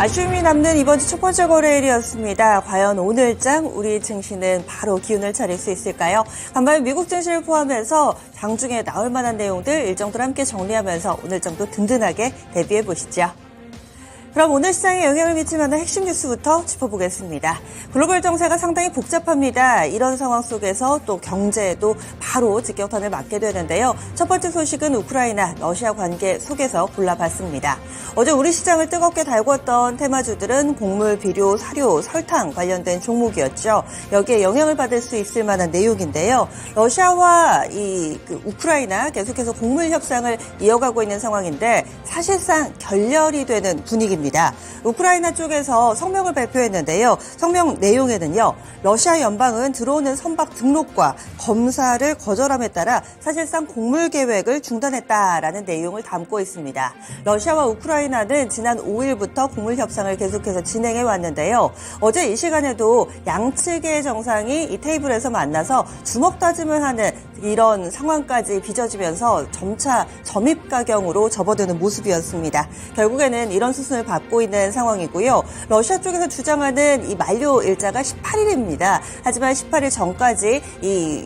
아쉬움이 남는 이번 주 첫 번째 거래일이었습니다. 과연 오늘장 우리 증시는 바로 기운을 차릴 수 있을까요? 간밤에 미국 증시를 포함해서 장중에 나올 만한 내용들 일정들 함께 정리하면서 오늘장도 든든하게 대비해 보시죠. 그럼 오늘 시장에 영향을 미칠 만한 핵심 뉴스부터 짚어보겠습니다. 글로벌 정세가 상당히 복잡합니다. 이런 상황 속에서 또 경제에도 바로 직격탄을 맞게 되는데요. 첫 번째 소식은 우크라이나, 러시아 관계 속에서 골라봤습니다. 어제 우리 시장을 뜨겁게 달궜던 테마주들은 곡물, 비료, 사료, 설탕 관련된 종목이었죠. 여기에 영향을 받을 수 있을 만한 내용인데요. 러시아와 우크라이나 계속해서 곡물 협상을 이어가고 있는 상황인데 사실상 결렬이 되는 분위기입니다. 우크라이나 쪽에서 성명을 발표했는데요. 성명 내용에는요. 러시아 연방은 들어오는 선박 등록과 검사를 거절함에 따라 사실상 곡물 계획을 중단했다라는 내용을 담고 있습니다. 러시아와 우크라이나는 지난 5일부터 곡물 협상을 계속해서 진행해 왔는데요. 어제 이 시간에도 양측의 정상이 이 테이블에서 만나서 주먹 다짐을 하는 이런 상황까지 빚어지면서 점차 점입가경으로 접어드는 모습이었습니다. 결국에는 이런 수순을 밟고 있는 상황이고요. 러시아 쪽에서 주장하는 이 만료 일자가 18일입니다. 하지만 18일 전까지 이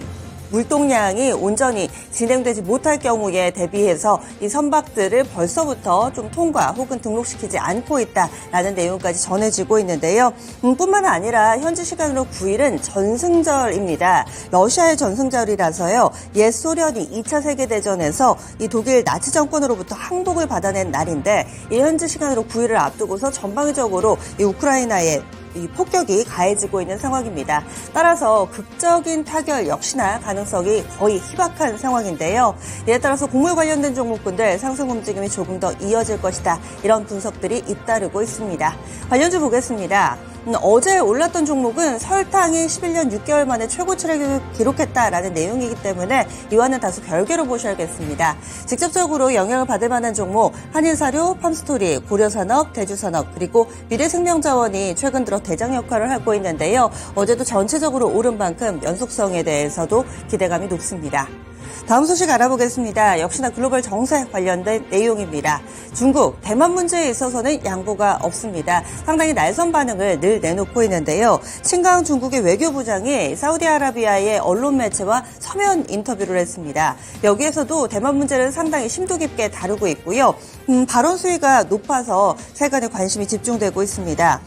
물동량이 온전히 진행되지 못할 경우에 대비해서 이 선박들을 벌써부터 좀 통과 혹은 등록시키지 않고 있다라는 내용까지 전해지고 있는데요. 뿐만 아니라 현지 시간으로 9일은 전승절입니다. 러시아의 전승절이라서요. 옛 소련이 2차 세계대전에서 이 독일 나치 정권으로부터 항복을 받아낸 날인데 이 현지 시간으로 9일을 앞두고서 전방위적으로 이 우크라이나의 이 폭격이 가해지고 있는 상황입니다. 따라서 극적인 타결 역시나 가능성이 거의 희박한 상황인데요. 이에 따라서 곡물 관련된 종목군들 상승 움직임이 조금 더 이어질 것이다. 이런 분석들이 잇따르고 있습니다. 관련주 보겠습니다. 어제 올랐던 종목은 설탕이 11년 6개월 만에 최고치를 기록했다라는 내용이기 때문에 이와는 다소 별개로 보셔야겠습니다. 직접적으로 영향을 받을 만한 종목 한일사료, 팜스토리, 고려산업, 대주산업 그리고 미래생명자원이 최근 들어 대장 역할을 하고 있는데요. 어제도 전체적으로 오른 만큼 연속성에 대해서도 기대감이 높습니다. 다음 소식 알아보겠습니다. 역시나 글로벌 정세 관련된 내용입니다. 중국, 대만 문제에 있어서는 양보가 없습니다. 상당히 날선 반응을 늘 내놓고 있는데요. 친강 중국의 외교부장이 사우디아라비아의 언론 매체와 서면 인터뷰를 했습니다. 여기에서도 대만 문제를 상당히 심도 깊게 다루고 있고요. 발언 수위가 높아서 세간의 관심이 집중되고 있습니다.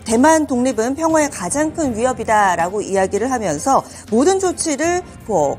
대만 독립은 평화의 가장 큰 위협이다라고 이야기를 하면서 모든 조치를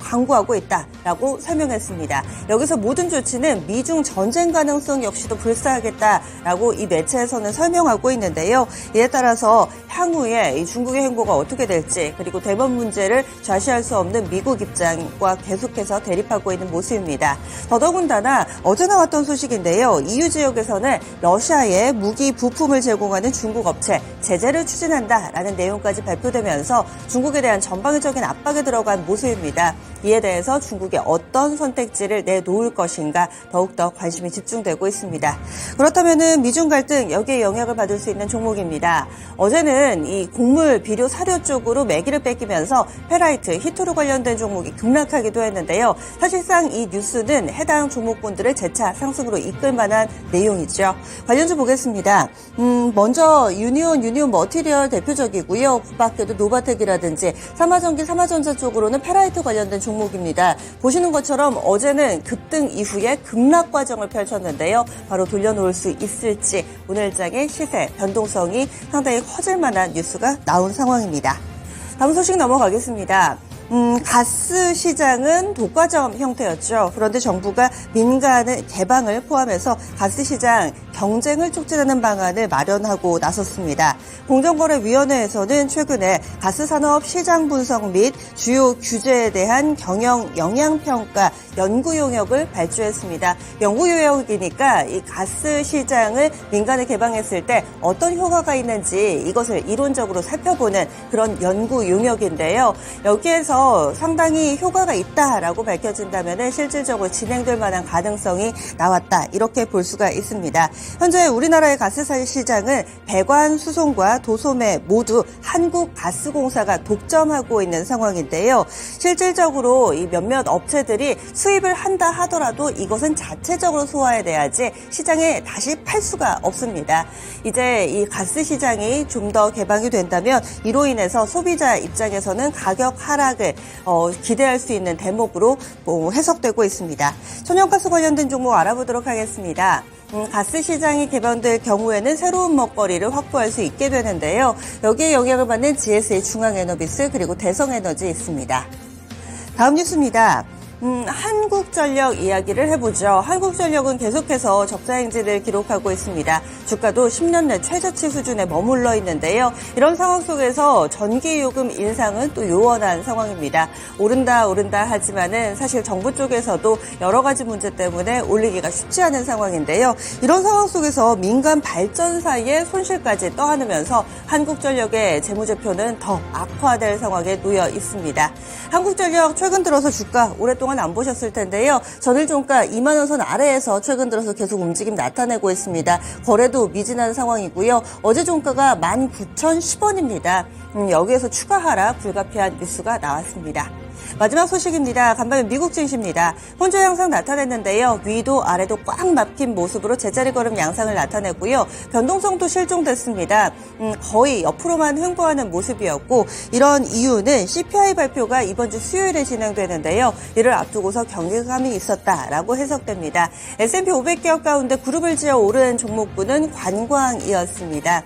강구하고 있다라고 설명했습니다. 여기서 모든 조치는 미중 전쟁 가능성 역시도 불사하겠다라고 이 매체에서는 설명하고 있는데요. 이에 따라서 향후에 이 중국의 행보가 어떻게 될지 그리고 대만 문제를 좌시할 수 없는 미국 입장과 계속해서 대립하고 있는 모습입니다. 더더군다나 어제 나왔던 소식인데요. EU 지역에서는 러시아에 무기 부품을 제공하는 중국 업체 제재를 추진한다라는 내용까지 발표되면서 중국에 대한 전방위적인 압박에 들어간 모습입니다. 이에 대해서 중국이 어떤 선택지를 내놓을 것인가 더욱더 관심이 집중되고 있습니다. 그렇다면 미중 갈등 여기에 영향을 받을 수 있는 종목입니다. 어제는 이 곡물, 비료, 사료 쪽으로 매기를 뺏기면서 페라이트, 히토류 관련된 종목이 급락하기도 했는데요. 사실상 이 뉴스는 해당 종목군들을 재차 상승으로 이끌 만한 내용이죠. 관련주 보겠습니다. 먼저 유니온 머티리얼 대표적이고요. 그 밖에도 노바텍이라든지 삼화전기, 삼화전자 쪽으로는 페라이트 관련된 종목입니다. 보시는 것처럼 어제는 급등 이후에 급락 과정을 펼쳤는데요. 바로 돌려놓을 수 있을지 오늘장의 시세 변동성이 상당히 커질 만한 뉴스가 나온 상황입니다. 다음 소식 넘어가겠습니다. 가스 시장은 독과점 형태였죠. 그런데 정부가 민간의 개방을 포함해서 가스 시장 경쟁을 촉진하는 방안을 마련하고 나섰습니다. 공정거래위원회에서는 최근에 가스산업 시장 분석 및 주요 규제에 대한 경영 영향평가 연구 용역을 발주했습니다. 연구 용역이니까 이 가스 시장을 민간에 개방했을 때 어떤 효과가 있는지 이것을 이론적으로 살펴보는 그런 연구 용역인데요. 여기에서 통해서 상당히 효과가 있다라고 밝혀진다면 실질적으로 진행될 만한 가능성이 나왔다. 이렇게 볼 수가 있습니다. 현재 우리나라의 가스 시장은 배관, 수송과 도소매 모두 한국가스공사가 독점하고 있는 상황인데요. 실질적으로 이 몇몇 업체들이 수입을 한다 하더라도 이것은 자체적으로 소화해내야지 시장에 다시 팔 수가 없습니다. 이제 이 가스 시장이 좀 더 개방이 된다면 이로 인해서 소비자 입장에서는 가격 하락을 기대할 수 있는 대목으로 해석되고 있습니다. 천연가스 관련된 종목 알아보도록 하겠습니다. 가스 시장이 개방될 경우에는 새로운 먹거리를 확보할 수 있게 되는데요. 여기에 영향을 받는 GSA 중앙에너비스 그리고 대성에너지 있습니다. 다음 뉴스입니다. 한국전력 이야기를 해보죠. 한국전력은 계속해서 적자 행진을 기록하고 있습니다. 주가도 10년 내 최저치 수준에 머물러 있는데요. 이런 상황 속에서 전기요금 인상은 또 요원한 상황입니다. 오른다 하지만은 사실 정부 쪽에서도 여러 가지 문제 때문에 올리기가 쉽지 않은 상황인데요. 이런 상황 속에서 민간 발전사의 손실까지 떠안으면서 한국전력의 재무제표는 더 악화될 상황에 놓여 있습니다. 한국전력 최근 들어서 주가 오랫동안 안 보셨을 텐데요. 전일 종가 2만 원 선 아래에서 최근 들어서 계속 움직임 나타내고 있습니다. 거래도 미진한 상황이고요. 어제 종가가 19,010원입니다. 여기에서 추가 하락 불가피한 뉴스가 나왔습니다. 마지막 소식입니다. 간밤에 미국 증시입니다. 혼조 양상 나타냈는데요. 위도 아래도 꽉 막힌 모습으로 제자리 걸음 양상을 나타냈고요. 변동성도 실종됐습니다. 거의 옆으로만 횡보하는 모습이었고 이런 이유는 CPI 발표가 이번 주 수요일에 진행되는데요. 이를 앞두고서 경계감이 있었다라고 해석됩니다. S&P 500기업 가운데 그룹을 지어 오른 종목군은 관광이었습니다.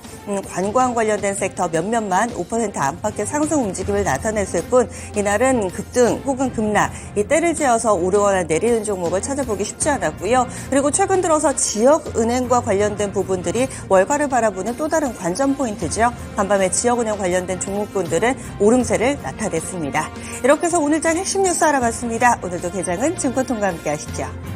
관광 관련된 섹터 몇몇만 5% 안팎의 상승 움직임을 나타냈을 뿐 이날은 급등 혹은 급락, 이 때를 지어서 오르거나 내리는 종목을 찾아보기 쉽지 않았고요. 그리고 최근 들어서 지역은행과 관련된 부분들이 월가를 바라보는 또 다른 관전 포인트죠. 간밤에 지역은행 관련된 종목군들은 오름세를 나타냈습니다. 이렇게 해서 오늘장 핵심 뉴스 알아봤습니다. 오늘도 개장은 증권통과 함께 하시죠.